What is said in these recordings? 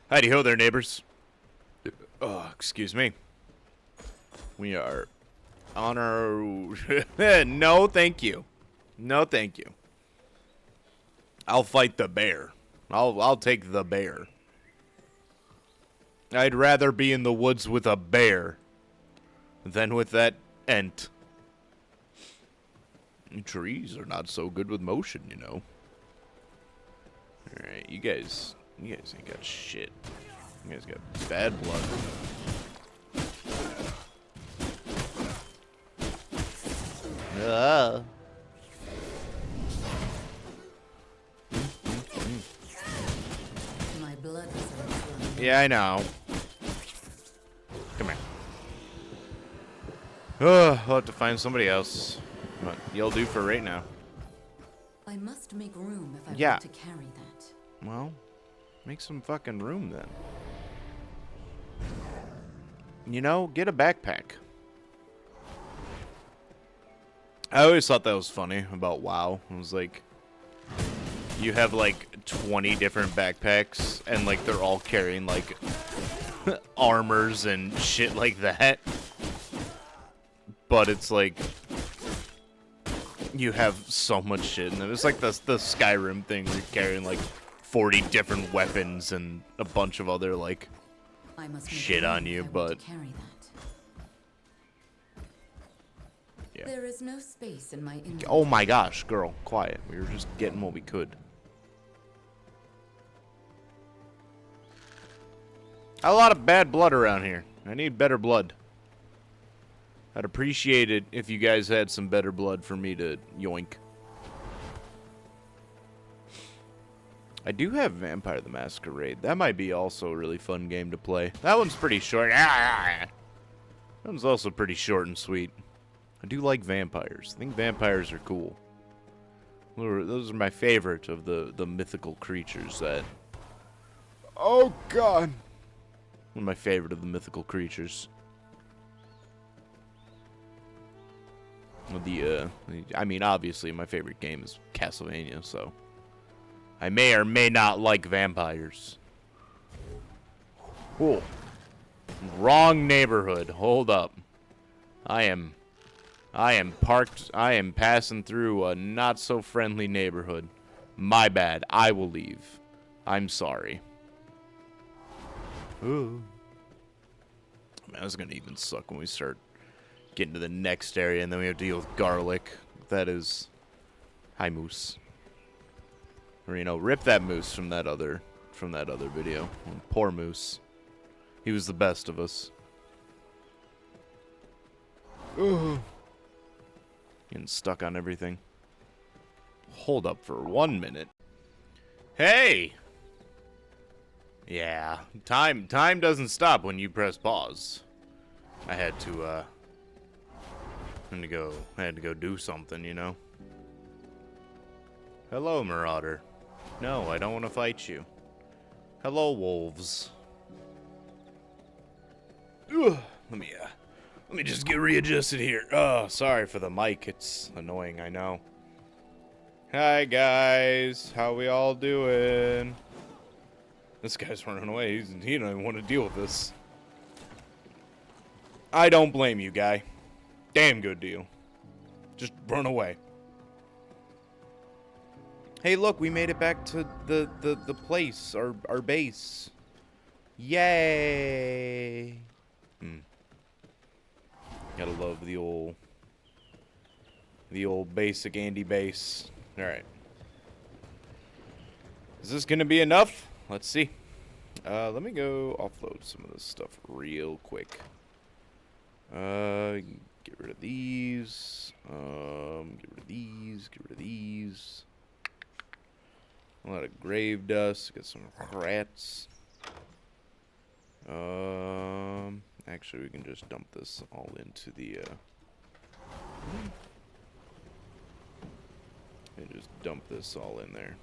Howdy ho there, neighbors. Oh, excuse me. We are on our... No, thank you. No, thank you. I'll fight the bear. I'll take the bear. I'd rather be in the woods with a bear than with that ent. Trees are not so good with motion, you know. Alright, you guys ain't got shit. You guys got bad blood. My blood is running. Yeah, I know. Come here. I'll have to find somebody else. But you'll do for right now. I must make room if I Yeah. want to carry that. Well, make some fucking room then. You know, get a backpack. I always thought that was funny about WoW. It was like, you have like 20 different backpacks, and like they're all carrying like armors and shit like that. But it's like, you have so much shit in them. It's like the Skyrim thing where you're carrying like 40 different weapons and a bunch of other like I must make shit room on if you, I want but to carry that. yeah. There is no space in my inventory. Oh my gosh, girl, quiet. We were just getting what we could. A lot of bad blood around here. I need better blood. I'd appreciate it if you guys had some better blood for me to yoink. I do have Vampire the Masquerade. That might be also a really fun game to play. That one's pretty short. That one's also pretty short and sweet. I do like vampires. I think vampires are cool. Those are my favorite of the mythical creatures that... Oh, God. One of my favorite of the mythical creatures. I mean, obviously, my favorite game is Castlevania, so... I may or may not like vampires. Cool. Wrong neighborhood. Hold up. I am passing through a not so friendly neighborhood. My bad. I will leave. I'm sorry. Ooh. Man, that's gonna even suck when we start getting to the next area and then we have to deal with garlic. That is... Hi, Moose. Or, you know, rip that Moose from that other video. Poor Moose. He was the best of us. Ugh. Getting stuck on everything. Hold up for 1 minute. Hey! Yeah, time doesn't stop when you press pause. I had to go do something, you know. Hello, Marauder. No, I don't want to fight you. Hello, wolves. Ugh. Let me just get readjusted here. Oh, sorry for the mic. It's annoying, I know. Hi, guys. How we all doing? This guy's running away. He don't even want to deal with this. I don't blame you, guy. Damn good deal. Just run away. Hey, look, we made it back to the place, our base. Yay! Gotta love the old basic Andy base. All right. Is this gonna be enough? Let's see. Let me go offload some of this stuff real quick. Get rid of these. Get rid of these. Get rid of these. A lot of grave dust. Get some rats. Actually, we can just dump this all into the, and just dump this all in there.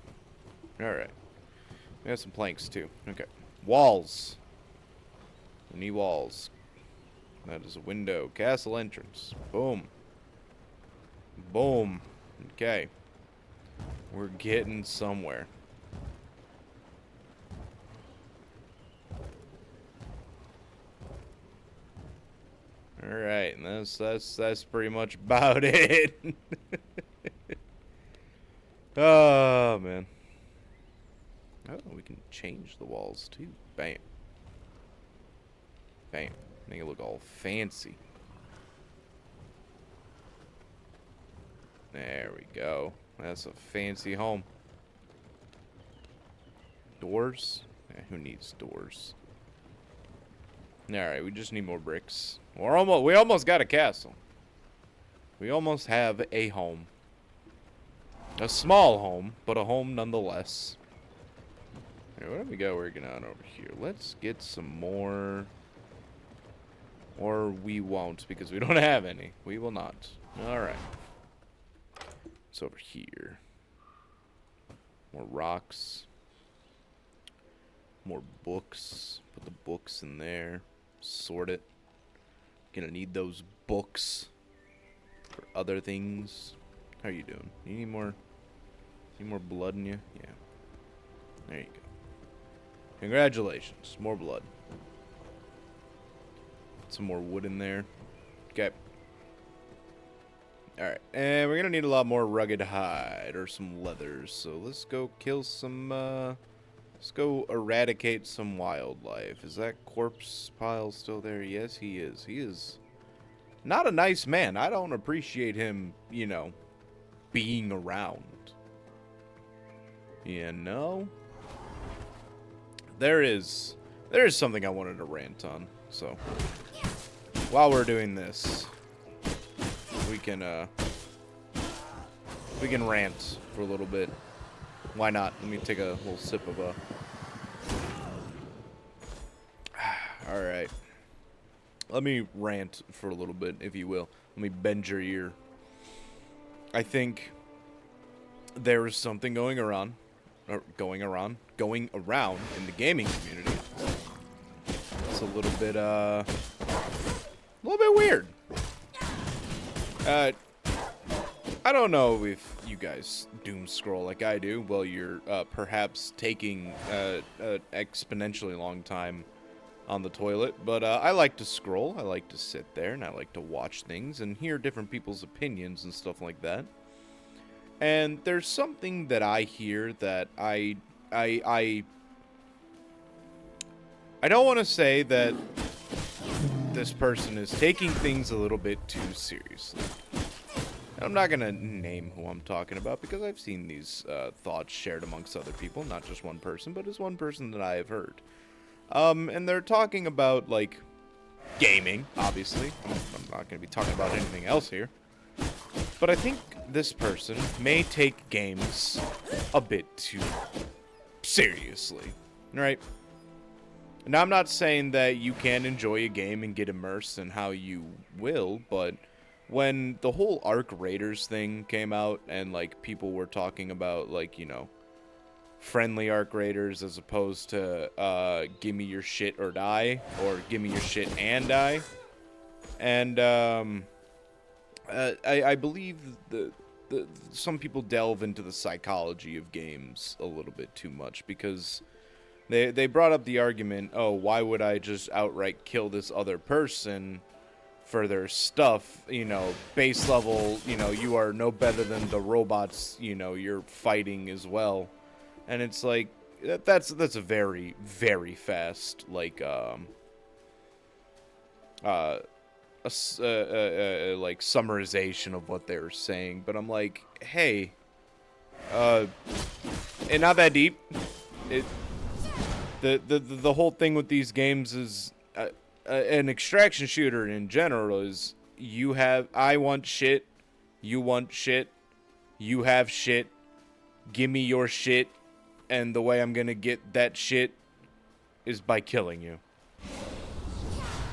Alright. We got some planks, too. Okay. Walls. We need walls. That is a window. Castle entrance. Boom. Boom. Okay. We're getting somewhere. That's pretty much about it. Oh, man. Oh, we can change the walls, too. Bam. Bam. Make it look all fancy. There we go. That's a fancy home. Doors? Yeah, who needs doors? Alright, we just need more bricks. We almost got a castle. We almost have a home. A small home, but a home nonetheless. Here, what do we got working on over here? Let's get some more. Or we won't, because we don't have any. We will not. Alright. It's over here. More rocks. More books. Put the books in there. Sort it. Gonna need those books for other things. How are you doing? You need more blood in you? Yeah. There you go. Congratulations. More blood. Put some more wood in there. Okay. Alright. And we're gonna need a lot more rugged hide or some leather. So let's go kill some let's go eradicate some wildlife. Is that corpse pile still there? Yes, he is. He is not a nice man. I don't appreciate him, you know, being around. You know? There is something I wanted to rant on. So, while we're doing this, we can rant for a little bit. Why not? Let me take a little sip of a... Alright. Let me rant for a little bit, if you will. Let me bend your ear. I think there is something going around in the gaming community. It's a little bit weird. I don't know if you guys doom scroll like I do. Well, you're perhaps taking an exponentially long time on the toilet, but I like to scroll. I like to sit there and I like to watch things and hear different people's opinions and stuff like that. And there's something that I hear that I don't want to say that this person is taking things a little bit too seriously. I'm not going to name who I'm talking about because I've seen these thoughts shared amongst other people, not just one person, but it's one person that I have heard. And they're talking about, like, gaming, obviously. I'm not going to be talking about anything else here. But I think this person may take games a bit too seriously, right? Now, I'm not saying that you can't enjoy a game and get immersed in how you will, but when the whole Arc Raiders thing came out and, like, people were talking about, like, you know, friendly Arc Raiders as opposed to give me your shit or die, or give me your shit and die, and I believe some people delve into the psychology of games a little bit too much because they brought up the argument, oh, why would I just outright kill this other person for their stuff, you know, base level, you know, you are no better than the robots, you know, you're fighting as well. And it's like, that's a very, very fast, like, like summarization of what they were saying. But I'm like, hey, and not that deep. The whole thing with these games is, an extraction shooter in general is, I want shit, you want shit, you have shit, give me your shit, and the way I'm gonna get that shit is by killing you.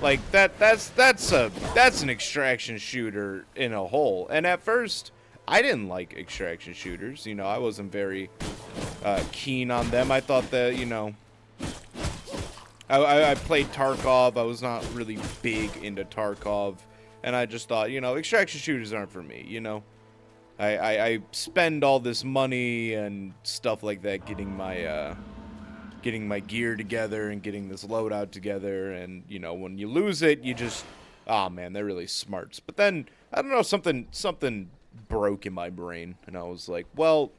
Like, that's an extraction shooter in a whole. And at first, I didn't like extraction shooters. You know, I wasn't very keen on them. I thought that, you know, I played Tarkov. I was not really big into Tarkov. And I just thought, you know, extraction shooters aren't for me, you know. I spend all this money and stuff like that getting my gear together and getting this loadout together, and, you know, when you lose it, you just oh man, they're really smarts. But then, I don't know, something broke in my brain. And I was like, well,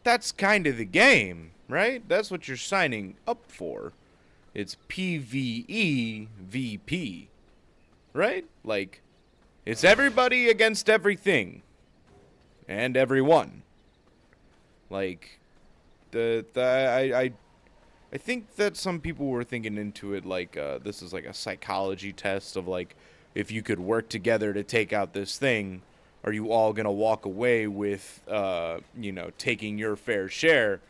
that's kind of the game, right? That's what you're signing up for. It's PvE VP, right? Like, it's everybody against everything. And everyone. Like, I think that some people were thinking into it like this is like a psychology test of like, if you could work together to take out this thing, are you all gonna walk away with you know, taking your fair share,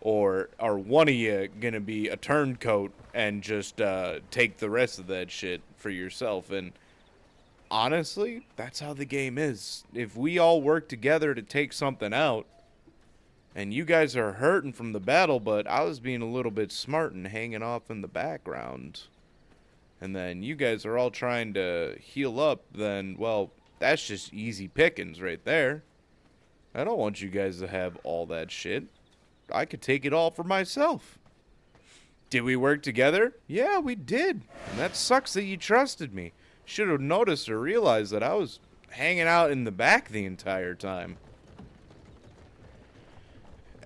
or are one of you gonna be a turncoat and just take the rest of that shit for yourself? And honestly, that's how the game is. If we all work together to take something out, and you guys are hurting from the battle, but I was being a little bit smart and hanging off in the background, and then you guys are all trying to heal up, then, well, that's just easy pickings right there. I don't want you guys to have all that shit. I could take it all for myself. Did we work together? Yeah, we did. And that sucks that you trusted me. Should have noticed or realized that I was hanging out in the back the entire time.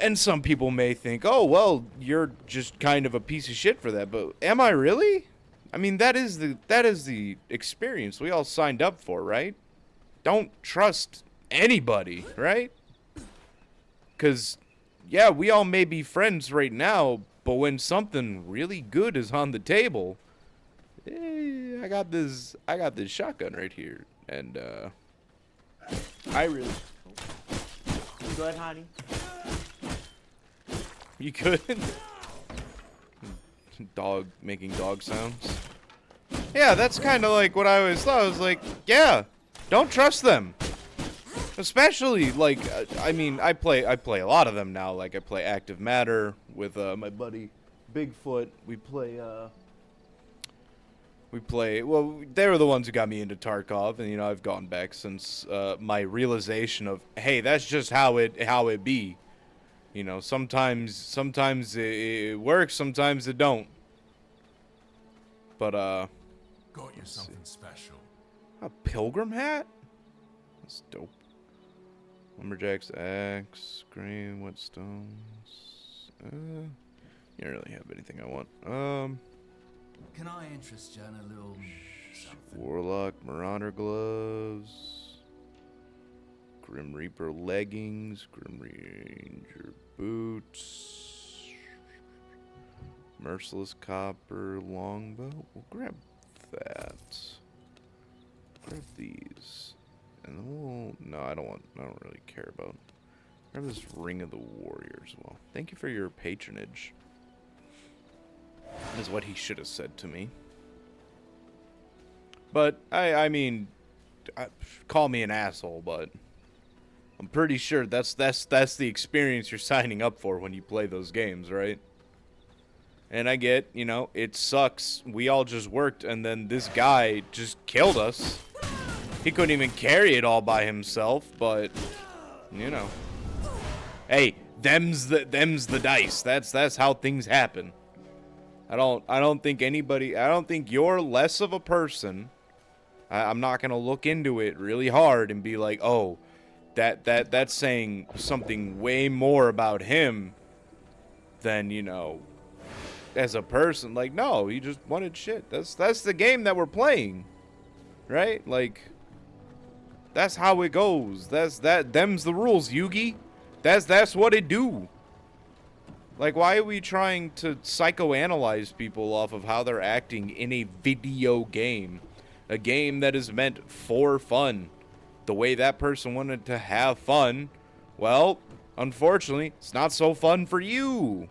And some people may think, oh, well, you're just kind of a piece of shit for that. But am I really? I mean, that is the experience we all signed up for, right? Don't trust anybody, right? Because, yeah, we all may be friends right now, but when something really good is on the table, I got this shotgun right here, and I really. You good, honey? You could. Dog making dog sounds. Yeah, that's kind of like what I always thought. I was like, yeah, don't trust them. Especially like, I mean, I play a lot of them now. Like I play Active Matter with my buddy Bigfoot. We play. Well, they were the ones who got me into Tarkov, and you know I've gone back since my realization of, hey, that's just how it be. You know, sometimes it works, sometimes it don't. But Got you something special. a pilgrim hat? That's dope. Lumberjack's axe, green, whetstones. You don't really have anything I want. Can I interest you in a little something? Warlock, Marauder gloves, Grim Reaper leggings, Grim Ranger boots, Merciless Copper longbow. We'll grab that. Grab these, and then we'll. No, I don't really care about. Grab this Ring of the Warrior as well. Thank you for your patronage. Is what he should have said to me. But I mean, call me an asshole, but I'm pretty sure that's the experience you're signing up for when you play those games, right? And I get, you know, it sucks. We all just worked, and then this guy just killed us. He couldn't even carry it all by himself, but you know, hey, them's the dice. That's how things happen. I don't think you're less of a person. I'm not gonna look into it really hard and be like, oh, that's saying something way more about him than, you know, as a person. Like, no, he just wanted shit. That's the game that we're playing, right? Like, that's how it goes. Them's the rules, Yugi. That's what it do. Like, why are we trying to psychoanalyze people off of how they're acting in a video game? A game that is meant for fun. The way that person wanted to have fun, well, unfortunately, it's not so fun for you.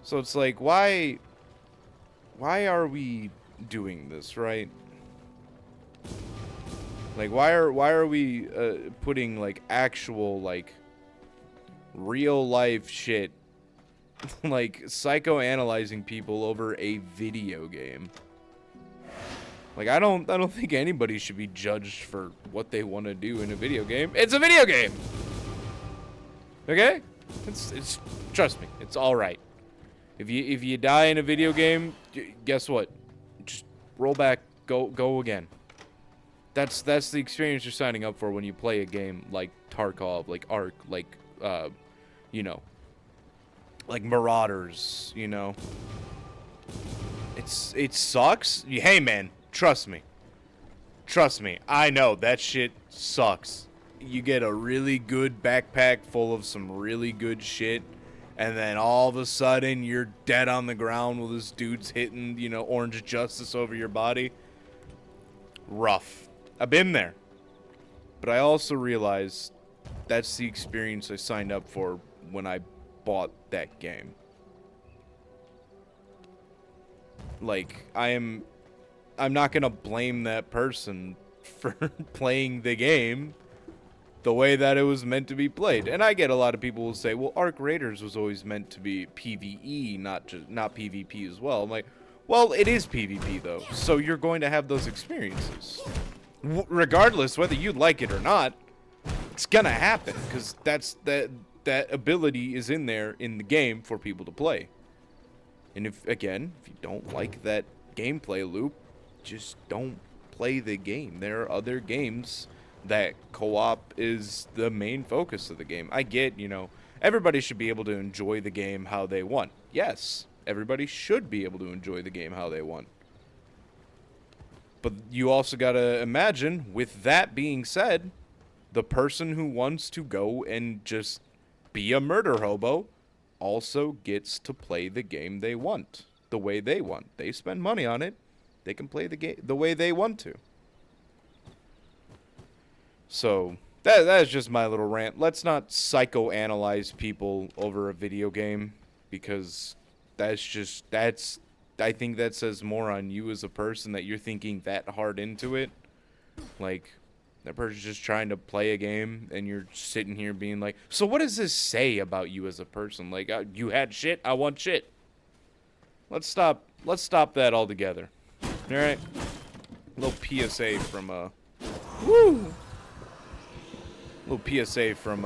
So it's like, why are we doing this, right? Like, why are we putting, like, actual, like, real life shit, like, psychoanalyzing people over a video game? Like, I don't think anybody should be judged for what they want to do in a video game. It's a video game. Okay? It's trust me, it's all right. If you die in a video game, guess what? Just roll back Go again. That's the experience you're signing up for when you play a game like Tarkov, like Ark, like you know, like Marauders, you know. It sucks. Hey man, trust me. Trust me. I know that shit sucks. You get a really good backpack full of some really good shit, and then all of a sudden you're dead on the ground while this dude's hitting, you know, Orange Justice over your body. Rough. I've been there. But I also realized that's the experience I signed up for when I bought that game. Like, I'm not gonna blame that person for playing the game the way that it was meant to be played. And I get a lot of people will say, well, Ark Raiders was always meant to be PvE, not PvP as well. I'm like, well, it is PvP though, so you're going to have those experiences. Regardless whether you like it or not, it's gonna happen, because that ability is in there in the game for people to play. And if you don't like that gameplay loop, just don't play the game. There are other games that co-op is the main focus of the game. I get, you know, everybody should be able to enjoy the game how they want. Yes, everybody should be able to enjoy the game how they want. But you also gotta imagine, with that being said, the person who wants to go and just be a murder hobo also gets to play the game they want, the way they want. They spend money on it. They can play the game the way they want to. So, that is just my little rant. Let's not psychoanalyze people over a video game, because I think that says more on you as a person that you're thinking that hard into it. Like, that person's just trying to play a game, and you're sitting here being like, so what does this say about you as a person? Like, you had shit, I want shit. Let's stop that altogether. Alright? Little PSA from, little PSA from,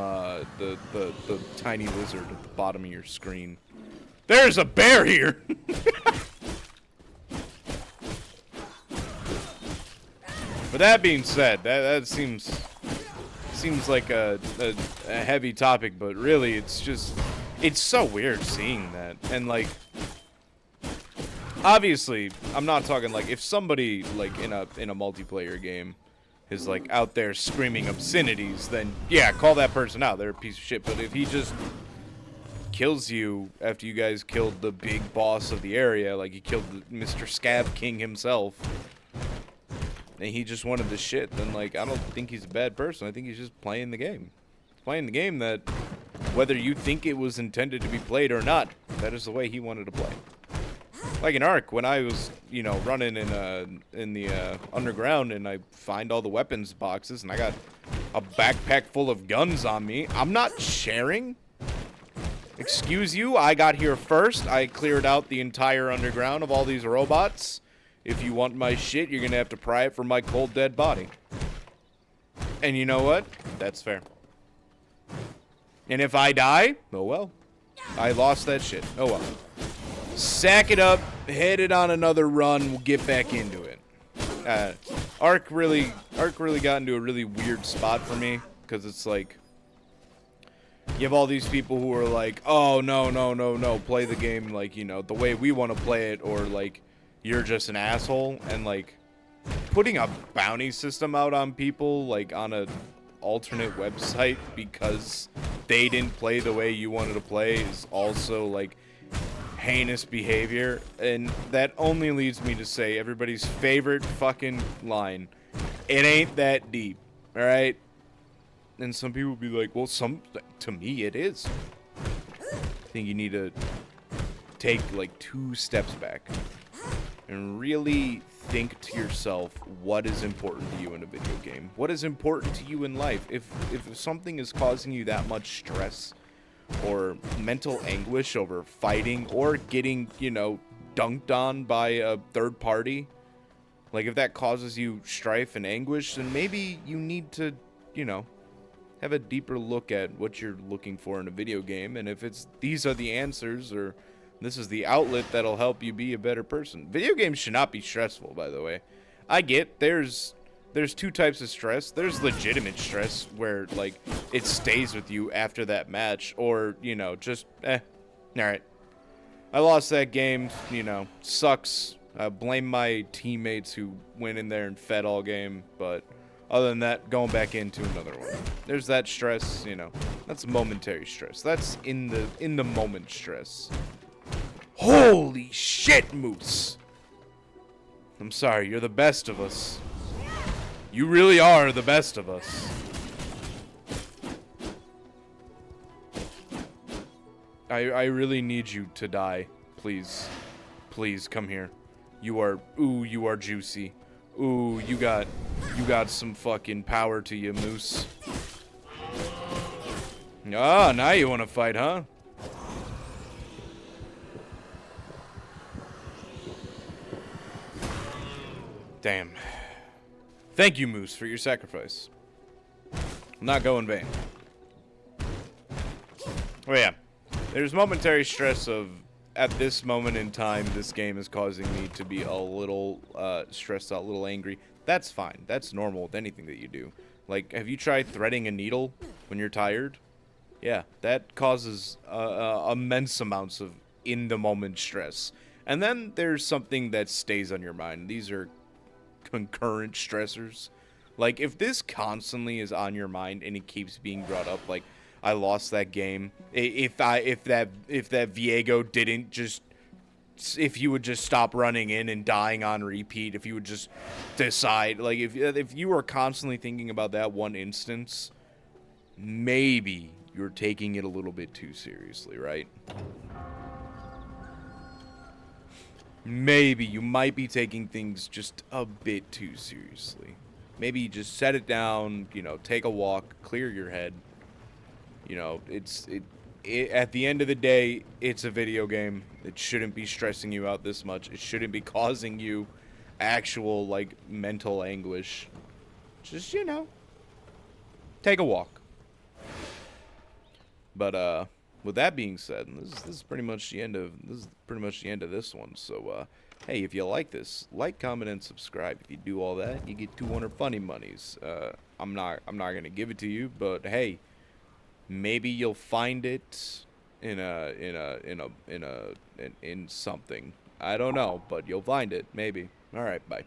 the tiny lizard at the bottom of your screen. There's a bear here! But that being said, that seems like a heavy topic, but really it's so weird seeing that. And like, obviously, I'm not talking like if somebody like in a multiplayer game is like out there screaming obscenities, then yeah, call that person out. They're a piece of shit. But if he just kills you after you guys killed the big boss of the area, like he killed Mr. Scab King himself, and he just wanted the shit, then like I don't think he's a bad person. I think he's just playing the game. He's playing the game that, whether you think it was intended to be played or not, that is the way he wanted to play. Like in Ark, when I was, you know, running in the underground, and I find all the weapons boxes, and I got a backpack full of guns on me, I'm not sharing. Excuse you, I got here first. I cleared out the entire underground of all these robots. If you want my shit, you're gonna have to pry it from my cold dead body. And you know what? That's fair. And if I die, oh well. I lost that shit. Oh well. Sack it up, head it on another run, we'll get back into it. Ark really got into a really weird spot for me, because it's like, you have all these people who are like, oh, no, play the game, like, you know, the way we want to play it, or like, you're just an asshole. And like, putting a bounty system out on people, like on a alternate website because they didn't play the way you wanted to play, is also like heinous behavior. And that only leads me to say everybody's favorite fucking line: it ain't that deep. All right? And some people be like, well, to me it is. I think you need to take like 2 steps back and really think to yourself, what is important to you in a video game? What is important to you in life? If something is causing you that much stress or mental anguish over fighting or getting, you know, dunked on by a third party, like if that causes you strife and anguish, then maybe you need to, you know, have a deeper look at what you're looking for in a video game. And if it's these are the answers, or this is the outlet that'll help you be a better person. Video games should not be stressful, by the way. I get there's two types of stress. There's legitimate stress where like it stays with you after that match, or you know, just all right. I lost that game, you know, sucks. Blame my teammates who went in there and fed all game, but other than that, going back into another one. There's that stress, you know. That's momentary stress. That's in the moment stress. Holy shit, Moose! I'm sorry, you're the best of us. You really are the best of us. I really need you to die. Please. Please, come here. You are juicy. Ooh, you got some fucking power to you, Moose. Ah, now you want to fight, huh? Damn. Thank you, Moose, for your sacrifice. I'll not go in vain. Oh yeah. There's momentary stress of, at this moment in time, this game is causing me to be a little stressed out, a little angry. That's fine. That's normal with anything that you do. Like, have you tried threading a needle when you're tired? Yeah, that causes immense amounts of in-the-moment stress. And then there's something that stays on your mind. These are concurrent stressors. Like, if this constantly is on your mind and it keeps being brought up, like, I lost that game. If that Viego didn't just, if you would just stop running in and dying on repeat, if you would just decide, like, if you are constantly thinking about that one instance, maybe you're taking it a little bit too seriously, right? Maybe you might be taking things just a bit too seriously. Maybe just set it down, you know, take a walk, clear your head. You know, at the end of the day, it's a video game. It shouldn't be stressing you out this much. It shouldn't be causing you actual, like, mental anguish. Just, you know, take a walk. But, with that being said, this is pretty much the end of this one. So, hey, if you like this, like, comment, and subscribe. If you do all that, you get 200 funny monies. I'm not gonna give it to you, but hey, maybe you'll find it in something. I don't know, but you'll find it maybe. All right, bye.